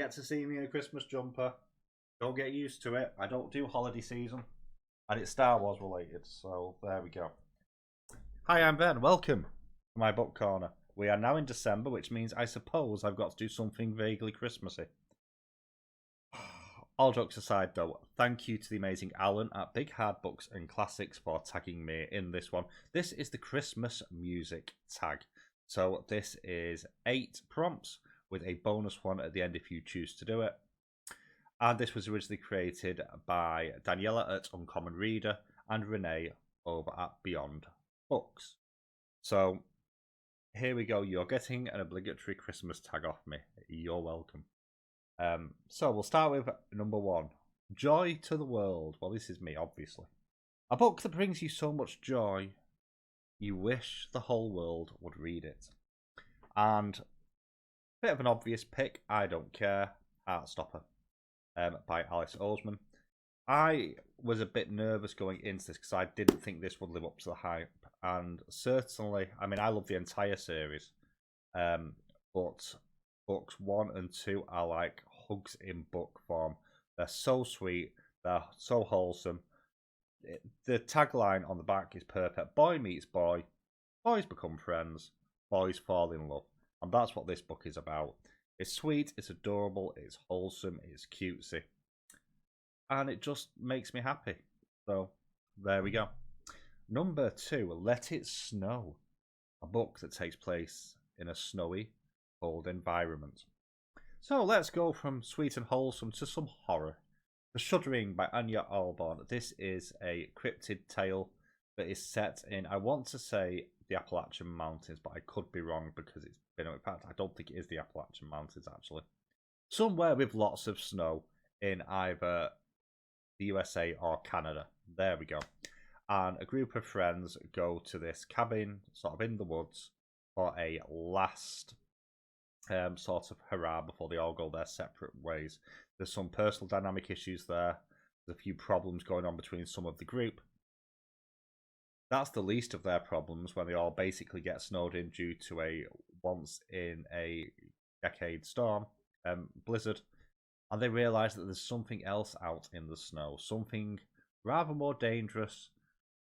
get to see me in a Christmas jumper. Don't get used to it. I don't do holiday season. And it's Star Wars related, so there we go. Hi, I'm Ben. Welcome to my book corner. We are now in December, which means I suppose I've got to do something vaguely Christmassy. All jokes aside, though, thank you to the amazing Alan at Big Hard Books and Classics for tagging me in this one. This is the Christmas music tag. So this is 8 prompts with a bonus one at the end if you choose to do it. And this was originally created by Daniela at Uncommon Reader and Reney over at Beyond Books. So here we go. You're getting an obligatory Christmas tag off me. You're welcome. So we'll start with number 1. Joy to the World. Well, this is me, obviously. A book that brings you so much joy, you wish the whole world would read it. And a bit of an obvious pick, I Don't Care, Heartstopper, by Alice Oseman. I was a bit nervous going into this because I didn't think this would live up to the hype. And certainly, I mean, I love the entire series. But books 1 and 2 are like hugs in book form. They're so sweet. They're so wholesome. The tagline on the back is perfect. Boy meets boy. Boys become friends. Boys fall in love. And that's what this book is about. It's sweet. It's adorable. It's wholesome. It's cutesy. And it just makes me happy. So, there we go. Number 2, Let It Snow. A book that takes place in a snowy, cold environment. So let's go from sweet and wholesome to some horror. The Shuddering by Anya Alborn. This is a cryptid tale that is set in, I want to say, the Appalachian Mountains, but I could be wrong because it's been, in fact, I don't think it is the Appalachian Mountains actually. Somewhere with lots of snow in either the USA or Canada. There we go. And a group of friends go to this cabin, sort of in the woods, for a last sort of hurrah before they all go their separate ways. There's some personal dynamic issues there. There's a few problems going on between some of the group. That's the least of their problems when they all basically get snowed in due to a once-in-a-decade storm, blizzard. And they realise that there's something else out in the snow. Something rather more dangerous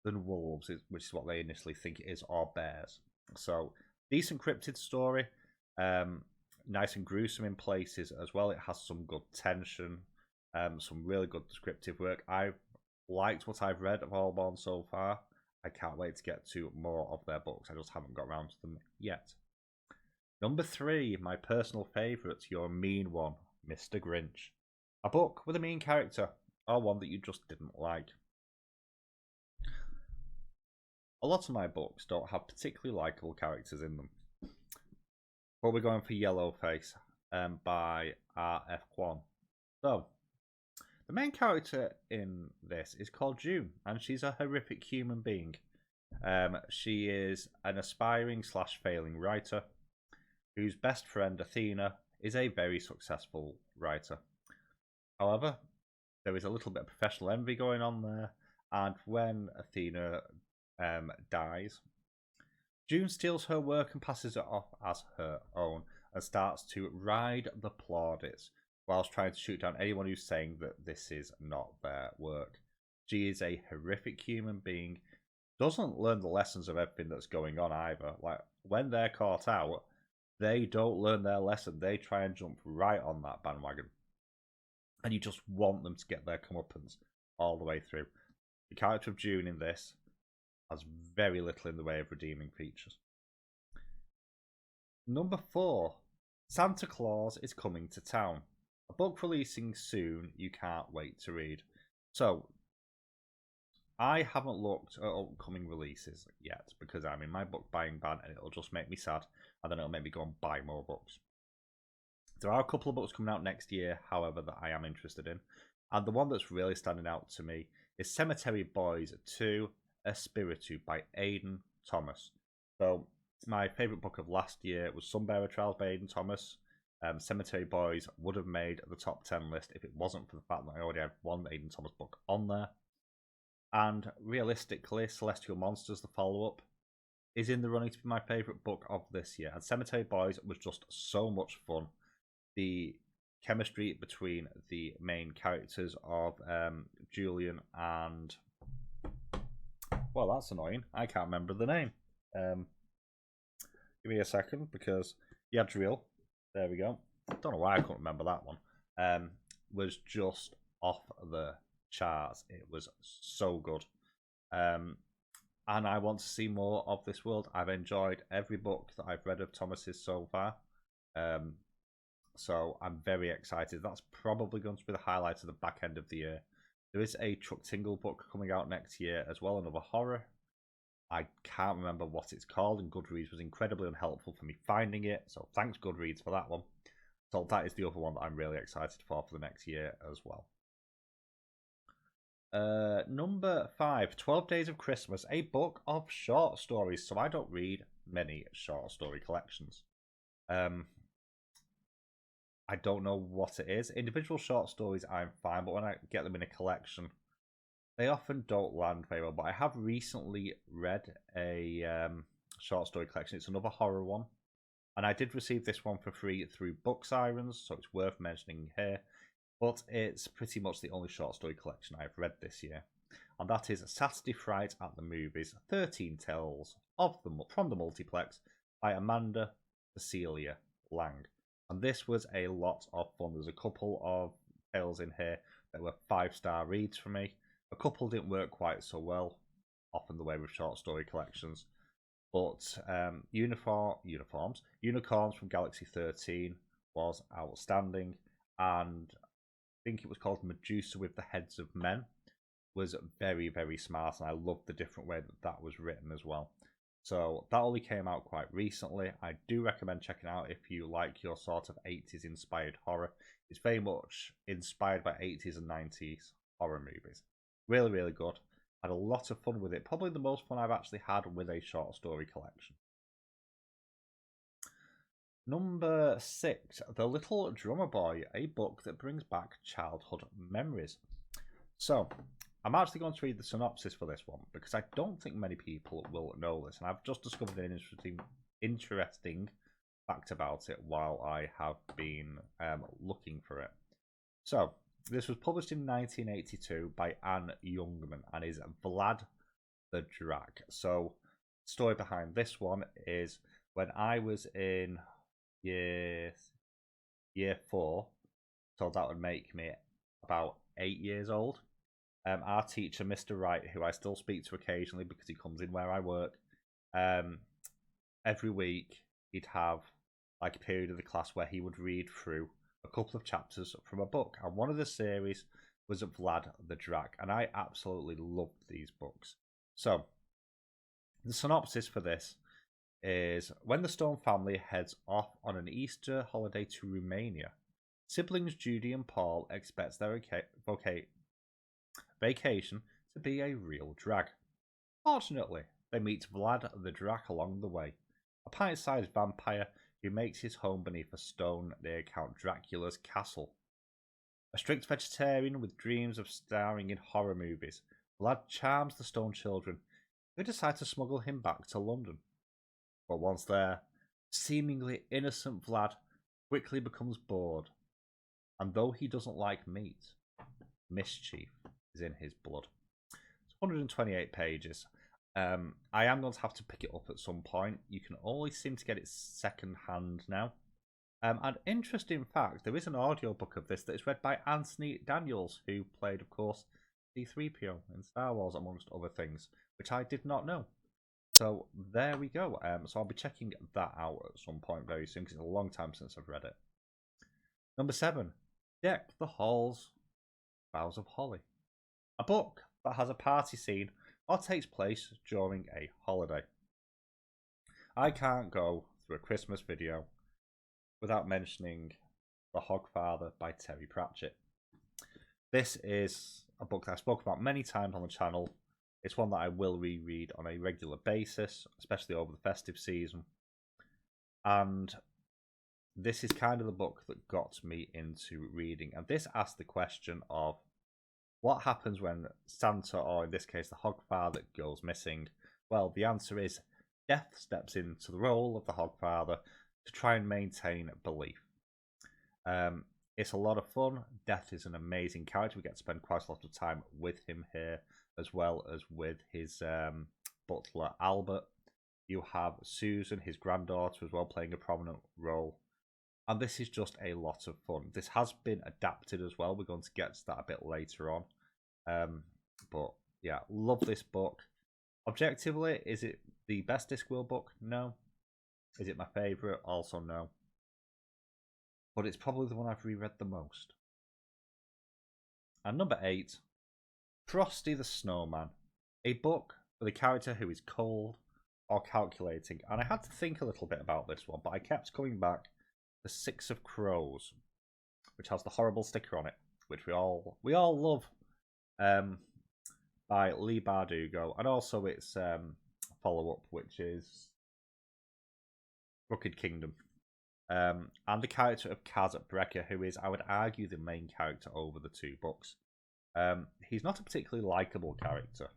than wolves, which is what they initially think it is, or bears. So, decent cryptid story. Nice and gruesome in places as well. It has some good tension, some really good descriptive work. I've liked what I've read of Allborn so far. I can't wait to get to more of their books. I just haven't got around to them yet. Number 3, my personal favourite, Your Mean One, Mr. Grinch. A book with a mean character, or one that you just didn't like. A lot of my books don't have particularly likeable characters in them. But we're going for Yellowface by R.F. Kwan. So, the main character in this is called June, and she's a horrific human being. She is an aspiring / failing writer whose best friend Athena is a very successful writer. However, there is a little bit of professional envy going on there, and when Athena dies, June steals her work and passes it off as her own and starts to ride the plaudits whilst trying to shoot down anyone who's saying that this is not their work. She is a horrific human being, doesn't learn the lessons of everything that's going on either. Like, when they're caught out, they don't learn their lesson. They try and jump right on that bandwagon. And you just want them to get their comeuppance all the way through. The character of June in this has very little in the way of redeeming features. Number 4, Santa Claus is Coming to Town. A book releasing soon you can't wait to read. So, I haven't looked at upcoming releases yet because I'm in my book buying ban and it'll just make me sad and then it'll make me go and buy more books. There are a couple of books coming out next year, however, that I am interested in. And the one that's really standing out to me is Cemetery Boys 2, Espiritu by Aidan Thomas. So, my favourite book of last year was Sunbearer Trials by Aidan Thomas. Cemetery Boys would have made the top 10 list if it wasn't for the fact that I already had one Aidan Thomas book on there. And realistically, Celestial Monsters, the follow-up, is in the running to be my favourite book of this year. And Cemetery Boys was just so much fun. The chemistry between the main characters of Julian and... Well, that's annoying. I can't remember the name. Give me a second, because Yadriel, there we go. Don't know why I couldn't remember that one. Was just off the charts. It was so good. And I want to see more of this world. I've enjoyed every book that I've read of Thomas's so far. So I'm very excited. That's probably going to be the highlight of the back end of the year. There is a Chuck Tingle book coming out next year as well, another horror. I can't remember what it's called, and Goodreads was incredibly unhelpful for me finding it. So thanks, Goodreads, for that one. So that is the other one that I'm really excited for the next year as well. Number 5, 12 Days of Christmas, a book of short stories. So I don't read many short story collections. I don't know what it is. Individual short stories I'm fine, but when I get them in a collection, they often don't land very well. But I have recently read a short story collection. It's another horror one. And I did receive this one for free through Book Sirens, so it's worth mentioning here. But it's pretty much the only short story collection I've read this year. And that is Saturday Fright at the Movies, 13 Tales from the Multiplex by Amanda Cecilia Lang. And this was a lot of fun. There's a couple of tales in here that were 5-star reads for me. A couple didn't work quite so well, often the way with short story collections. But Unicorns from Galaxy 13 was outstanding. And I think it was called Medusa with the Heads of Men. Was very, very smart. And I loved the different way that was written as well. So that only came out quite recently. I do recommend checking out if you like your sort of 80s inspired horror. It's very much inspired by 80s and 90s horror movies. Really, really good. Had a lot of fun with it. Probably the most fun I've actually had with a short story collection. Number 6, The Little Drummer Boy, a book that brings back childhood memories. So, I'm actually going to read the synopsis for this one because I don't think many people will know this, and I've just discovered an interesting fact about it while I have been looking for it. So, this was published in 1982 by Anne Youngman and is Vlad the Drag. So, the story behind this one is when I was in year 4, so that would make me about 8 years old. Our teacher, Mr. Wright, who I still speak to occasionally because he comes in where I work, every week he'd have like a period of the class where he would read through a couple of chapters from a book, and one of the series was Vlad the Drag, and I absolutely loved these books. So, the synopsis for this is when the Stone family heads off on an Easter holiday to Romania, siblings Judy and Paul expect their vacation to be a real drag. Fortunately, they meet Vlad the Drag along the way, a pint-sized vampire who makes his home beneath a stone near Count Dracula's castle. A strict vegetarian with dreams of starring in horror movies, Vlad charms the Stone children, who decide to smuggle him back to London. But once there, seemingly innocent Vlad quickly becomes bored, and though he doesn't like meat, mischief is in his blood. It's 128 pages. I am going to have to pick it up at some point. You can only seem to get it second hand now. An interesting fact, there is an audiobook of this that is read by Anthony Daniels, who played, of course, C-3PO in Star Wars, amongst other things, which I did not know. So there we go. So I'll be checking that out at some point very soon, because it's a long time since I've read it. Number 7, Deck the Halls, Boughs of Holly. A book that has a party scene or takes place during a holiday. I can't go through a Christmas video without mentioning The Hogfather by Terry Pratchett. This is a book that I've spoken about many times on the channel. It's one that I will reread on a regular basis, especially over the festive season. And this is kind of the book that got me into reading. And this asked the question of what happens when Santa, or in this case the Hogfather, goes missing? Well, the answer is Death steps into the role of the Hogfather to try and maintain belief. It's a lot of fun. Death is an amazing character. We get to spend quite a lot of time with him here, as well as with his butler, Albert. You have Susan, his granddaughter, as well, playing a prominent role. And this is just a lot of fun. This has been adapted as well. We're going to get to that a bit later on. But yeah, love this book. Objectively, is it the best Discworld book? No. Is it my favourite? Also no. But it's probably the one I've reread the most. And number 8, Frosty the Snowman. A book for the character who is cold or calculating. And I had to think a little bit about this one, but I kept coming back to Six of Crows, which has the horrible sticker on it, which we all love, by Lee Bardugo. And also its follow-up, which is Crooked Kingdom. And the character of Kaz Brecker, who is, I would argue, the main character over the two books. He's not a particularly likable character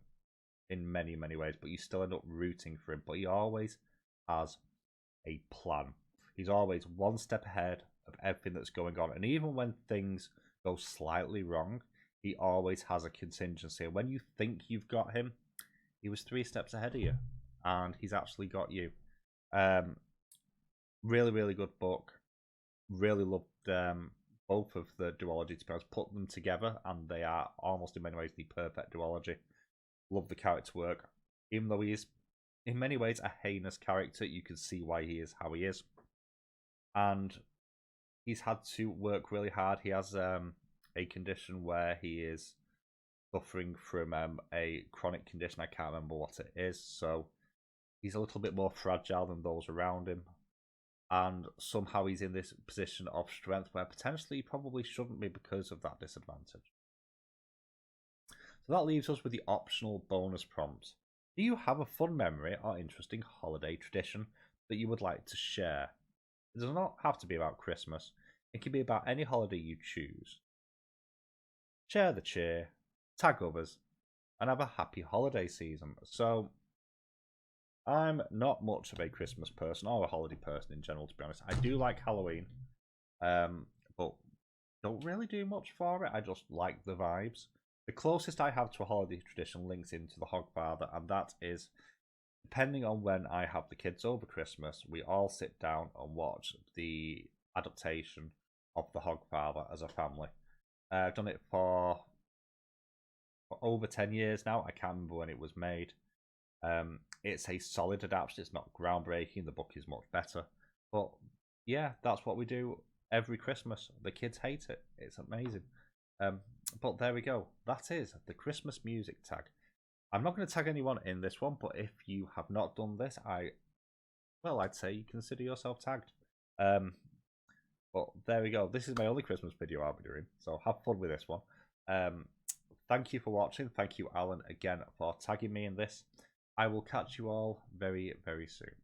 in many, many ways, but you still end up rooting for him. But he always has a plan. He's always one step ahead of everything that's going on. And even when things go slightly wrong, he always has a contingency. And when you think you've got him, he was 3 steps ahead of you. And he's actually got you. Really, really good book. Really loved both of the duology, to be honest. Put them together, and they are almost in many ways the perfect duology. Love the character work. Even though he is, in many ways, a heinous character, you can see why he is how he is. And he's had to work really hard. He has a condition where he is suffering from a chronic condition. I can't remember what it is. So he's a little bit more fragile than those around him. And somehow he's in this position of strength where potentially he probably shouldn't be because of that disadvantage. So that leaves us with the optional bonus prompts. Do you have a fun memory or interesting holiday tradition that you would like to share? It does not have to be about Christmas. It can be about any holiday you choose. Share the cheer, tag others, and have a happy holiday season. So I'm not much of a Christmas person or a holiday person in general, to be honest. I do like Halloween, but don't really do much for it. I just like the vibes. The closest I have to a holiday tradition links into the Hogfather, and that is, depending on when I have the kids over Christmas, we all sit down and watch the adaptation of the Hogfather as a family. I've done it for over 10 years now. I can't remember when it was made. It's a solid adaptation. It's not groundbreaking. The book is much better. But yeah, that's what we do every Christmas. The kids hate it. It's amazing. But there we go. That is the Christmas music tag. I'm not going to tag anyone in this one, but if you have not done this, I'd say you consider yourself tagged. But there we go. This is my only Christmas video I'll be doing, so have fun with this one. Thank you for watching. Thank you, Alan, again for tagging me in this. I will catch you all very, very soon.